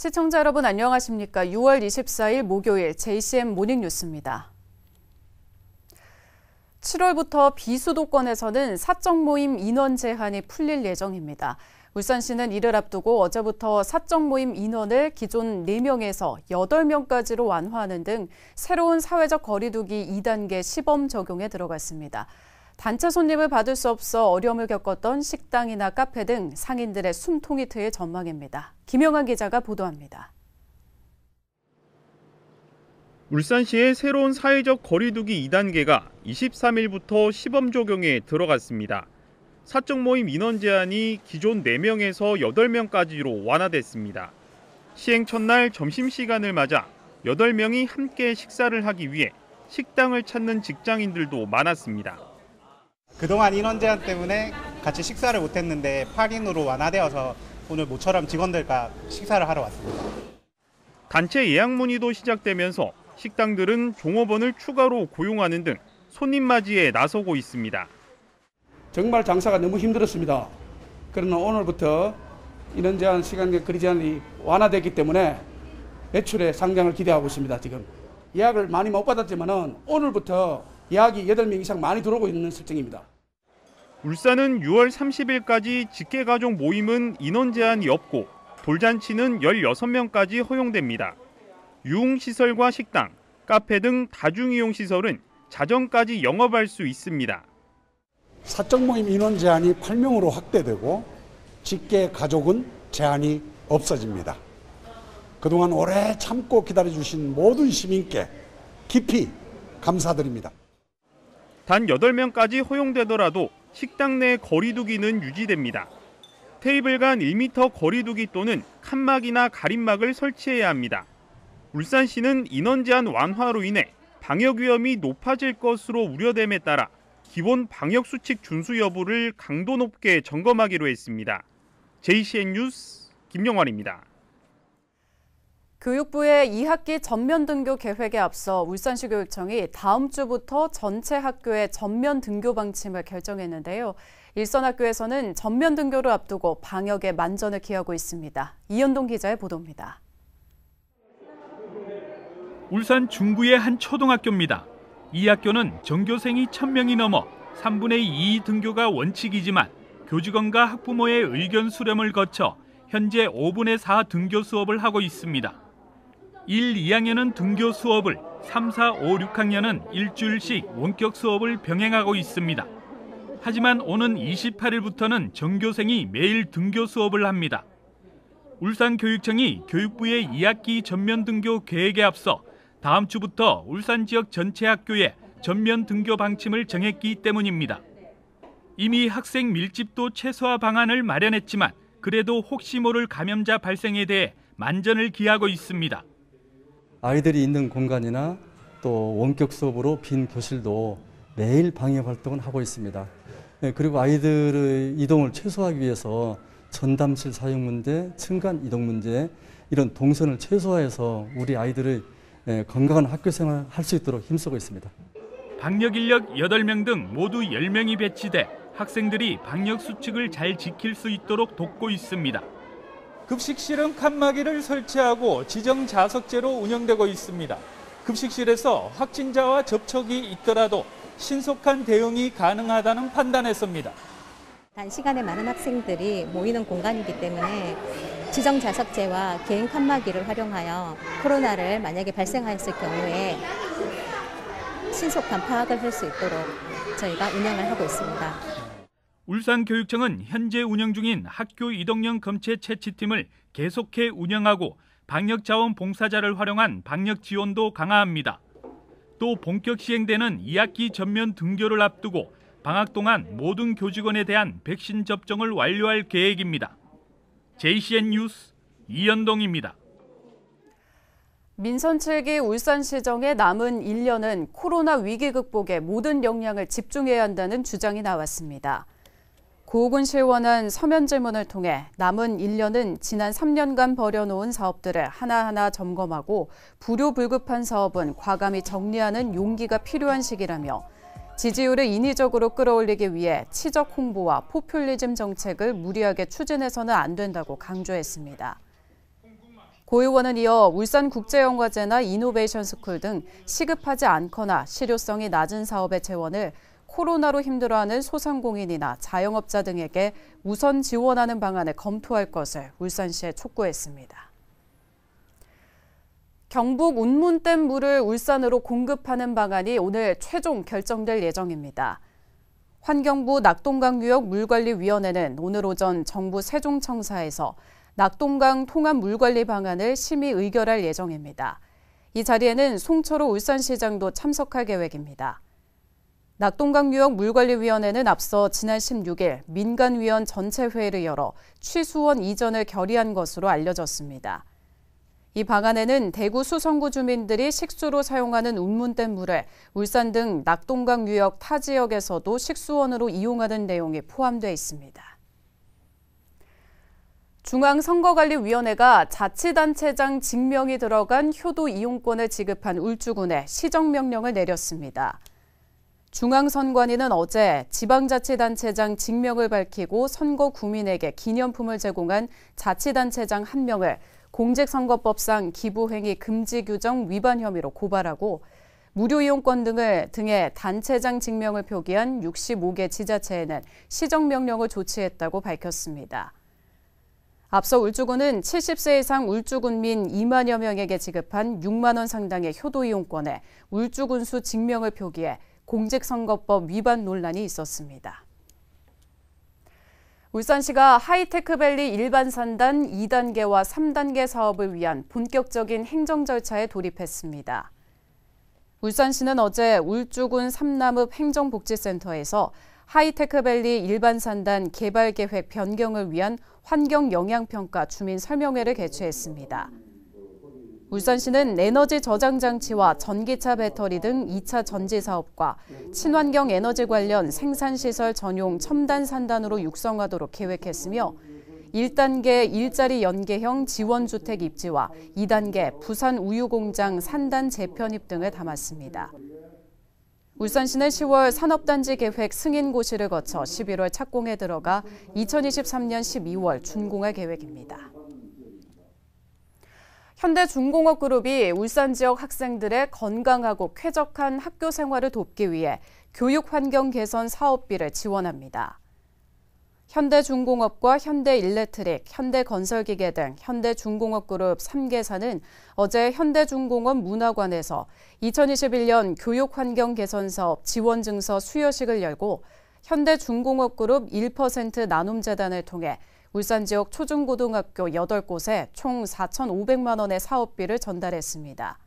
시청자 여러분 안녕하십니까? 6월 24일 목요일 JCM 모닝뉴스입니다. 7월부터 비수도권에서는 사적 모임 인원 제한이 풀릴 예정입니다. 울산시는 이를 앞두고 어제부터 사적 모임 인원을 기존 4명에서 8명까지로 완화하는 등 새로운 사회적 거리두기 2단계 시범 적용에 들어갔습니다. 단체 손님을 받을 수 없어 어려움을 겪었던 식당이나 카페 등 상인들의 숨통이 트일 전망입니다. 김영환 기자가 보도합니다. 울산시의 새로운 사회적 거리두기 2단계가 23일부터 시범 적용에 들어갔습니다. 사적 모임 인원 제한이 기존 4명에서 8명까지로 완화됐습니다. 시행 첫날 점심시간을 맞아 8명이 함께 식사를 하기 위해 식당을 찾는 직장인들도 많았습니다. 그동안 인원 제한 때문에 같이 식사를 못했는데 8인으로 완화되어서 오늘 모처럼 직원들과 식사를 하러 왔습니다. 단체 예약 문의도 시작되면서 식당들은 종업원을 추가로 고용하는 등 손님 맞이에 나서고 있습니다. 정말 장사가 너무 힘들었습니다. 그러나 오늘부터 인원 제한 시간 거리 제한이 완화됐기 때문에 매출의 상장을 기대하고 있습니다. 지금 예약을 많이 못 받았지만은 오늘부터 예약이 8명 이상 많이 들어오고 있는 실정입니다. 울산은 6월 30일까지 직계가족 모임은 인원 제한이 없고 돌잔치는 16명까지 허용됩니다. 유흥시설과 식당, 카페 등 다중이용시설은 자정까지 영업할 수 있습니다. 사적 모임 인원 제한이 8명으로 확대되고 직계가족은 제한이 없어집니다. 그동안 오래 참고 기다려주신 모든 시민께 깊이 감사드립니다. 단 8명까지 허용되더라도 식당 내 거리두기는 유지됩니다. 테이블 간 1m 거리두기 또는 칸막이나 가림막을 설치해야 합니다. 울산시는 인원 제한 완화로 인해 방역 위험이 높아질 것으로 우려됨에 따라 기본 방역 수칙 준수 여부를 강도 높게 점검하기로 했습니다. JCN 뉴스 김영환입니다. 교육부의 2학기 전면 등교 계획에 앞서 울산시 교육청이 다음 주부터 전체 학교의 전면 등교 방침을 결정했는데요. 일선 학교에서는 전면 등교를 앞두고 방역에 만전을 기하고 있습니다. 이현동 기자의 보도입니다. 울산 중구의 한 초등학교입니다. 이 학교는 전교생이 1000명이 넘어 3분의 2 등교가 원칙이지만 교직원과 학부모의 의견 수렴을 거쳐 현재 5분의 4 등교 수업을 하고 있습니다. 1, 2학년은 등교 수업을, 3, 4, 5, 6학년은 일주일씩 원격 수업을 병행하고 있습니다. 하지만 오는 28일부터는 전교생이 매일 등교 수업을 합니다. 울산교육청이 교육부의 2학기 전면 등교 계획에 앞서 다음 주부터 울산 지역 전체 학교에 전면 등교 방침을 정했기 때문입니다. 이미 학생 밀집도 최소화 방안을 마련했지만 그래도 혹시 모를 감염자 발생에 대해 만전을 기하고 있습니다. 아이들이 있는 공간이나 또 원격 수업으로 빈 교실도 매일 방역 활동을 하고 있습니다. 그리고 아이들의 이동을 최소화하기 위해서 전담실 사용 문제, 층간 이동 문제, 이런 동선을 최소화해서 우리 아이들의 건강한 학교 생활을 할 수 있도록 힘쓰고 있습니다. 방역 인력 8명 등 모두 10명이 배치돼 학생들이 방역 수칙을 잘 지킬 수 있도록 돕고 있습니다. 급식실은 칸막이를 설치하고 지정 좌석제로 운영되고 있습니다. 급식실에서 확진자와 접촉이 있더라도 신속한 대응이 가능하다는 판단했습니다. 단시간에 많은 학생들이 모이는 공간이기 때문에 지정 좌석제와 개인 칸막이를 활용하여 코로나를 만약에 발생하였을 경우에 신속한 파악을 할 수 있도록 저희가 운영을 하고 있습니다. 울산교육청은 현재 운영 중인 학교 이동형 검체 채취팀을 계속해 운영하고 방역자원 봉사자를 활용한 방역 지원도 강화합니다. 또 본격 시행되는 2학기 전면 등교를 앞두고 방학 동안 모든 교직원에 대한 백신 접종을 완료할 계획입니다. JCN 뉴스 이현동입니다. 민선 7기 울산시정의 남은 1년은 코로나 위기 극복에 모든 역량을 집중해야 한다는 주장이 나왔습니다. 고욱은 실원은 서면 질문을 통해 남은 1년은 지난 3년간 벌여놓은 사업들을 하나하나 점검하고 불효불급한 사업은 과감히 정리하는 용기가 필요한 시기라며 지지율을 인위적으로 끌어올리기 위해 치적 홍보와 포퓰리즘 정책을 무리하게 추진해서는 안 된다고 강조했습니다. 고 의원은 이어 울산국제영화제나 이노베이션스쿨 등 시급하지 않거나 실효성이 낮은 사업의 재원을 코로나로 힘들어하는 소상공인이나 자영업자 등에게 우선 지원하는 방안을 검토할 것을 울산시에 촉구했습니다. 경북 운문댐 물을 울산으로 공급하는 방안이 오늘 최종 결정될 예정입니다. 환경부 낙동강유역 물관리위원회는 오늘 오전 정부 세종청사에서 낙동강 통합 물관리 방안을 심의 의결할 예정입니다. 이 자리에는 송철호 울산시장도 참석할 계획입니다. 낙동강유역 물관리위원회는 앞서 지난 16일 민간위원 전체 회의를 열어 취수원 이전을 결의한 것으로 알려졌습니다. 이 방안에는 대구 수성구 주민들이 식수로 사용하는 운문댐 물을 울산 등 낙동강 유역 타 지역에서도 식수원으로 이용하는 내용이 포함되어 있습니다. 중앙선거관리위원회가 자치단체장 직명이 들어간 효도 이용권을 지급한 울주군에 시정명령을 내렸습니다. 중앙선관위는 어제 지방자치단체장 직명을 밝히고 선거 구민에게 기념품을 제공한 자치단체장 1명을 공직선거법상 기부행위 금지 규정 위반 혐의로 고발하고 무료 이용권 등의 단체장 직명을 표기한 65개 지자체에는 시정명령을 조치했다고 밝혔습니다. 앞서 울주군은 70세 이상 울주군민 2만여 명에게 지급한 6만 원 상당의 효도 이용권에 울주군수 직명을 표기해 공직선거법 위반 논란이 있었습니다. 울산시가 하이테크밸리 일반 산단 2단계와 3단계 사업을 위한 본격적인 행정 절차에 돌입했습니다. 울산시는 어제 울주군 삼남읍 행정복지센터에서 하이테크밸리 일반 산단 개발 계획 변경을 위한 환경영향평가 주민 설명회를 개최했습니다. 울산시는 에너지 저장 장치와 전기차 배터리 등 2차 전지 사업과 친환경 에너지 관련 생산시설 전용 첨단 산단으로 육성하도록 계획했으며 1단계 일자리 연계형 지원주택 입지와 2단계 부산 우유공장 산단 재편입 등을 담았습니다. 울산시는 10월 산업단지 계획 승인고시를 거쳐 11월 착공에 들어가 2023년 12월 준공할 계획입니다. 현대중공업그룹이 울산 지역 학생들의 건강하고 쾌적한 학교 생활을 돕기 위해 교육 환경 개선 사업비를 지원합니다. 현대중공업과 현대일렉트릭, 현대건설기계 등 현대중공업그룹 3개사는 어제 현대중공업 문화관에서 2021년 교육 환경 개선 사업 지원 증서 수여식을 열고 현대중공업그룹 1% 나눔재단을 통해 울산 지역 초중고등학교 8곳에 총 4,500만 원의 사업비를 전달했습니다.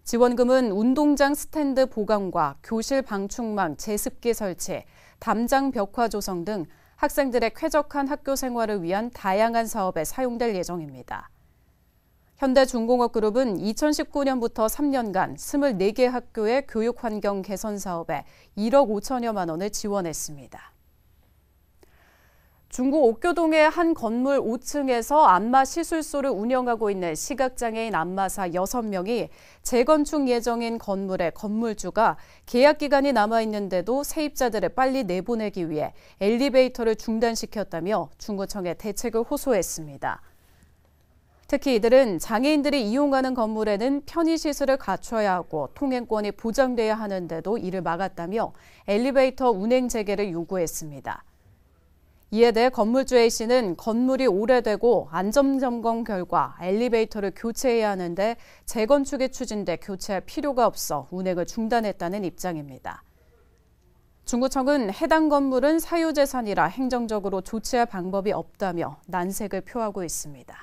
지원금은 운동장 스탠드 보강과 교실 방충망 제습기 설치, 담장 벽화 조성 등 학생들의 쾌적한 학교 생활을 위한 다양한 사업에 사용될 예정입니다. 현대중공업그룹은 2019년부터 3년간 24개 학교의 교육 환경 개선 사업에 1억 5천여만 원을 지원했습니다. 중구 옥교동의 한 건물 5층에서 안마 시술소를 운영하고 있는 시각장애인 안마사 6명이 재건축 예정인 건물의 건물주가 계약 기간이 남아있는데도 세입자들을 빨리 내보내기 위해 엘리베이터를 중단시켰다며 중구청에 대책을 호소했습니다. 특히 이들은 장애인들이 이용하는 건물에는 편의시설을 갖춰야 하고 통행권이 보장돼야 하는데도 이를 막았다며 엘리베이터 운행 재개를 요구했습니다. 이에 대해 건물주 A씨는 건물이 오래되고 안전점검 결과 엘리베이터를 교체해야 하는데 재건축이 추진돼 교체할 필요가 없어 운행을 중단했다는 입장입니다. 중구청은 해당 건물은 사유재산이라 행정적으로 조치할 방법이 없다며 난색을 표하고 있습니다.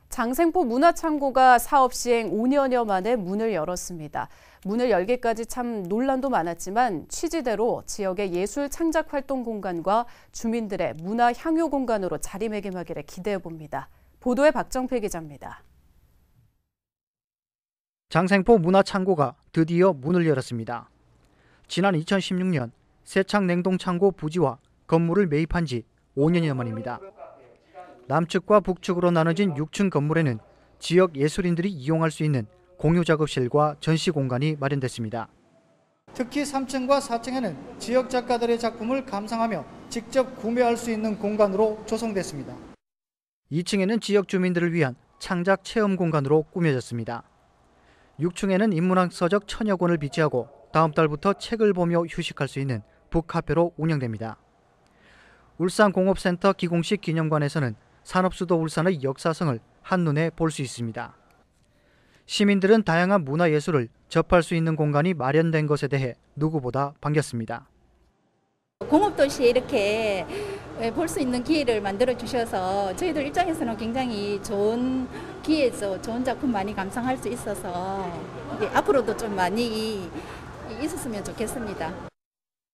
장생포 문화창고가 사업 시행 5년여 만에 문을 열었습니다. 문을 열기까지 참 논란도 많았지만 취지대로 지역의 예술 창작 활동 공간과 주민들의 문화 향유 공간으로 자리매김하기를 기대해봅니다. 보도에 박정필 기자입니다. 장생포 문화창고가 드디어 문을 열었습니다. 지난 2016년 세창 냉동창고 부지와 건물을 매입한 지 5년여 만입니다. 남측과 북측으로 나눠진 6층 건물에는 지역 예술인들이 이용할 수 있는 공유 작업실과 전시 공간이 마련됐습니다. 특히 3층과 4층에는 지역 작가들의 작품을 감상하며 직접 구매할 수 있는 공간으로 조성됐습니다. 2층에는 지역 주민들을 위한 창작 체험 공간으로 꾸며졌습니다. 6층에는 인문학서적 천여 권을 비치하고 다음 달부터 책을 보며 휴식할 수 있는 북카페로 운영됩니다. 울산공업센터 기공식 기념관에서는 산업수도 울산의 역사성을 한눈에 볼 수 있습니다. 시민들은 다양한 문화예술을 접할 수 있는 공간이 마련된 것에 대해 누구보다 반겼습니다. 공업도시에 이렇게 볼 수 있는 기회를 만들어 주셔서 저희들 입장에서는 굉장히 좋은 기회죠. 좋은 작품 많이 감상할 수 있어서 앞으로도 좀 많이 있었으면 좋겠습니다.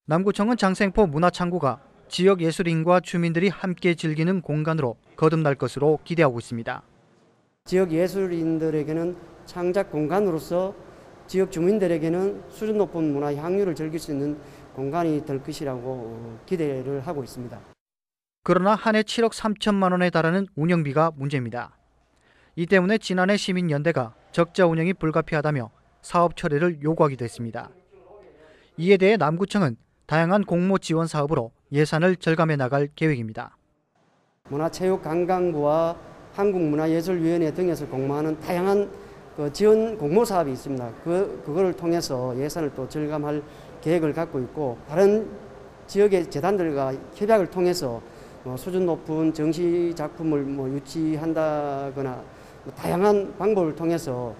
남구청은 장생포 문화창고가 지역 예술인과 주민들이 함께 즐기는 공간으로 거듭날 것으로 기대하고 있습니다. 지역 예술인들에게는 창작 공간으로서 지역 주민들에게는 수준 높은 문화 향유를 즐길 수 있는 공간이 될 것이라고 기대를 하고 있습니다. 그러나 한 해 7억 3천만 원에 달하는 운영비가 문제입니다. 이 때문에 지난해 시민연대가 적자 운영이 불가피하다며 사업 철회를 요구하기도 했습니다. 이에 대해 남구청은 다양한 공모 지원 사업으로 예산을 절감해 나갈 계획입니다. 문화체육관광부와 한국문화예술위원회 등에서 공모하는 다양한 지원 공모 사업이 있습니다. 그거를 통해서 예산을 또 절감할 계획을 갖고 있고 다른 지역의 재단들과 협약을 통해서 수준 높은 정시 작품을 유치한다거나 다양한 방법을 통해서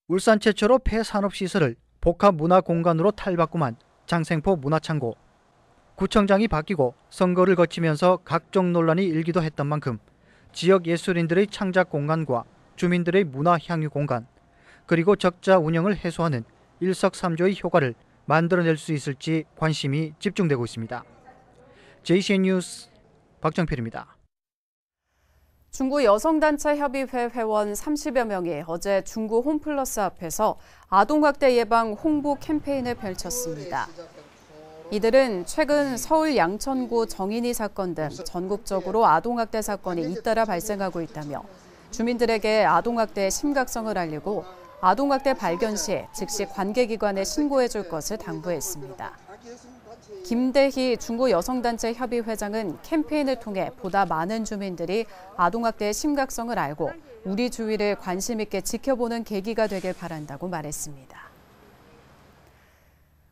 울산 최초로 폐산업시설을 복합문화공간으로 탈바꿈한 장생포 문화창고. 구청장이 바뀌고 선거를 거치면서 각종 논란이 일기도 했던 만큼 지역 예술인들의 창작 공간과 주민들의 문화 향유 공간, 그리고 적자 운영을 해소하는 일석삼조의 효과를 만들어낼 수 있을지 관심이 집중되고 있습니다. JCN 뉴스 박정필입니다. 중구 여성단체 협의회 회원 30여 명이 어제 중구 홈플러스 앞에서 아동학대 예방 홍보 캠페인을 펼쳤습니다. 이들은 최근 서울 양천구 정인이 사건 등 전국적으로 아동학대 사건이 잇따라 발생하고 있다며 주민들에게 아동학대의 심각성을 알리고 아동학대 발견 시 즉시 관계기관에 신고해 줄 것을 당부했습니다. 김대희 중구 여성단체 협의회장은 캠페인을 통해 보다 많은 주민들이 아동학대의 심각성을 알고 우리 주위를 관심 있게 지켜보는 계기가 되길 바란다고 말했습니다.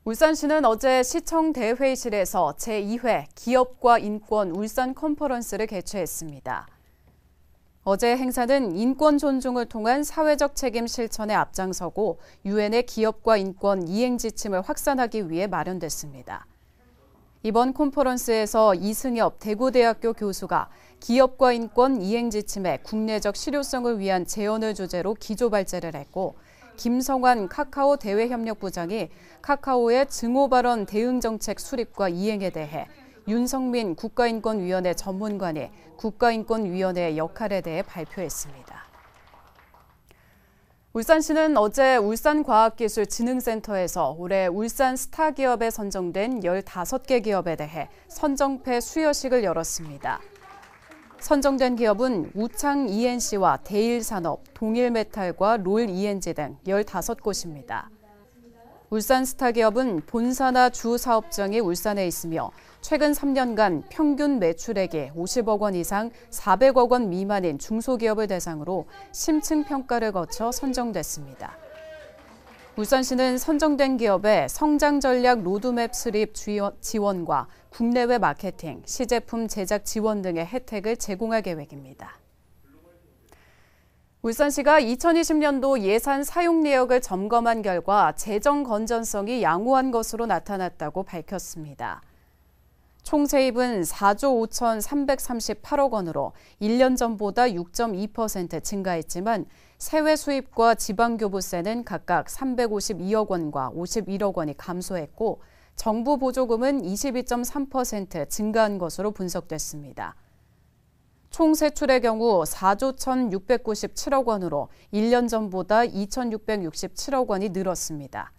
울산시는 어제 시청 대회의실에서 제2회 기업과 인권 울산 컨퍼런스를 개최했습니다. 어제 행사는 인권 존중을 통한 사회적 책임 실천에 앞장서고 유엔의 기업과 인권 이행 지침을 확산하기 위해 마련됐습니다. 이번 컨퍼런스에서 이승엽 대구대학교 교수가 기업과 인권 이행 지침의 국내적 실효성을 위한 제언을 주제로 기조 발제를 했고, 김성환 카카오 대외협력부장이 카카오의 증오 발언 대응 정책 수립과 이행에 대해 윤성민 국가인권위원회 전문관이 국가인권위원회의 역할에 대해 발표했습니다. 울산시는 어제 울산과학기술진흥센터에서 올해 울산 스타기업에 선정된 15개 기업에 대해 선정패 수여식을 열었습니다. 선정된 기업은 우창 ENC와 대일산업, 동일메탈과 롤 ENG 등 15곳입니다. 울산 스타기업은 본사나 주 사업장이 울산에 있으며 최근 3년간 평균 매출액이 50억 원 이상 400억 원 미만인 중소기업을 대상으로 심층 평가를 거쳐 선정됐습니다. 울산시는 선정된 기업에 성장 전략 로드맵 수립 지원과 국내외 마케팅, 시제품 제작 지원 등의 혜택을 제공할 계획입니다. 울산시가 2020년도 예산 사용 내역을 점검한 결과 재정 건전성이 양호한 것으로 나타났다고 밝혔습니다. 총 세입은 4조 5,338억 원으로 1년 전보다 6.2% 증가했지만 세외 수입과 지방교부세는 각각 352억 원과 51억 원이 감소했고 정부 보조금은 22.3% 증가한 것으로 분석됐습니다. 총 세출의 경우 4조 1,697억 원으로 1년 전보다 2,667억 원이 늘었습니다.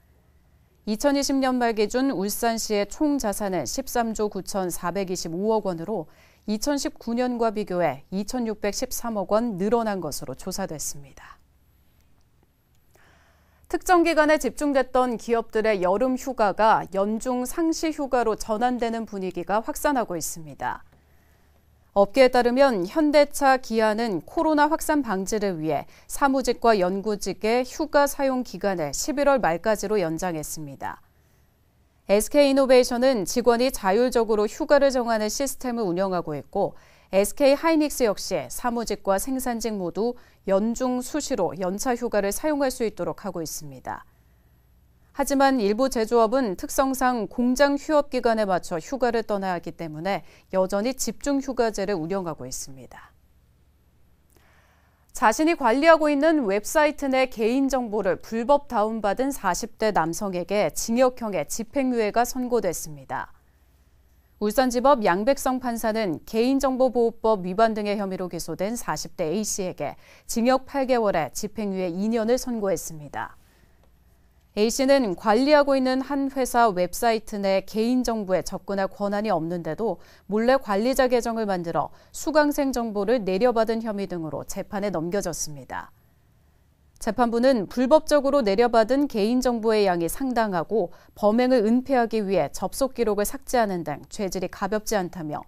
2020년 말 기준 울산시의 총 자산은 13조 9,425억 원으로 2019년과 비교해 2,613억 원 늘어난 것으로 조사됐습니다. 특정 기간에 집중됐던 기업들의 여름 휴가가 연중 상시 휴가로 전환되는 분위기가 확산하고 있습니다. 업계에 따르면 현대차, 기아는 코로나 확산 방지를 위해 사무직과 연구직의 휴가 사용 기간을 11월 말까지로 연장했습니다. SK이노베이션은 직원이 자율적으로 휴가를 정하는 시스템을 운영하고 있고 SK하이닉스 역시 사무직과 생산직 모두 연중 수시로 연차 휴가를 사용할 수 있도록 하고 있습니다. 하지만 일부 제조업은 특성상 공장 휴업 기간에 맞춰 휴가를 떠나야 하기 때문에 여전히 집중 휴가제를 운영하고 있습니다. 자신이 관리하고 있는 웹사이트 내 개인정보를 불법 다운받은 40대 남성에게 징역형의 집행유예가 선고됐습니다. 울산지법 양백성 판사는 개인정보보호법 위반 등의 혐의로 기소된 40대 A씨에게 징역 8개월에 집행유예 2년을 선고했습니다. A씨는 관리하고 있는 한 회사 웹사이트 내 개인정보에 접근할 권한이 없는데도 몰래 관리자 계정을 만들어 수강생 정보를 내려받은 혐의 등으로 재판에 넘겨졌습니다. 재판부는 불법적으로 내려받은 개인정보의 양이 상당하고 범행을 은폐하기 위해 접속 기록을 삭제하는 등 죄질이 가볍지 않다며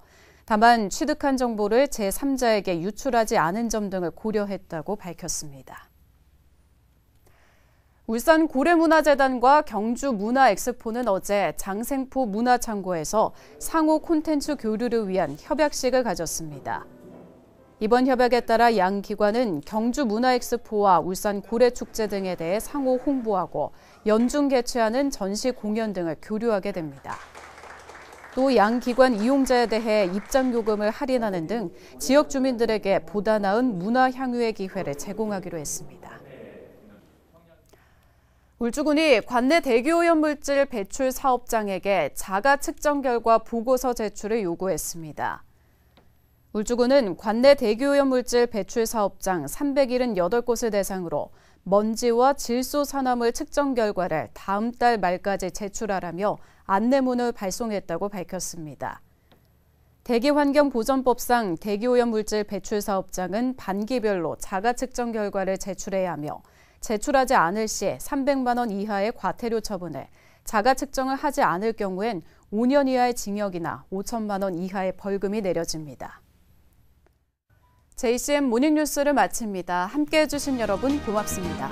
다만 취득한 정보를 제3자에게 유출하지 않은 점 등을 고려했다고 밝혔습니다. 울산 고래문화재단과 경주문화엑스포는 어제 장생포 문화창고에서 상호 콘텐츠 교류를 위한 협약식을 가졌습니다. 이번 협약에 따라 양 기관은 경주문화엑스포와 울산 고래축제 등에 대해 상호 홍보하고 연중 개최하는 전시 공연 등을 교류하게 됩니다. 또 양 기관 이용자에 대해 입장요금을 할인하는 등 지역 주민들에게 보다 나은 문화 향유의 기회를 제공하기로 했습니다. 울주군이 관내 대기오염물질 배출 사업장에게 자가 측정 결과 보고서 제출을 요구했습니다. 울주군은 관내 대기오염물질 배출 사업장 378곳을 대상으로 먼지와 질소 산화물 측정 결과를 다음 달 말까지 제출하라며 안내문을 발송했다고 밝혔습니다. 대기환경보전법상 대기오염물질 배출 사업장은 반기별로 자가 측정 결과를 제출해야 하며 제출하지 않을 시 300만 원 이하의 과태료 처분을, 자가 측정을 하지 않을 경우엔 5년 이하의 징역이나 5천만 원 이하의 벌금이 내려집니다. JCM 모닝뉴스를 마칩니다. 함께해 주신 여러분 고맙습니다.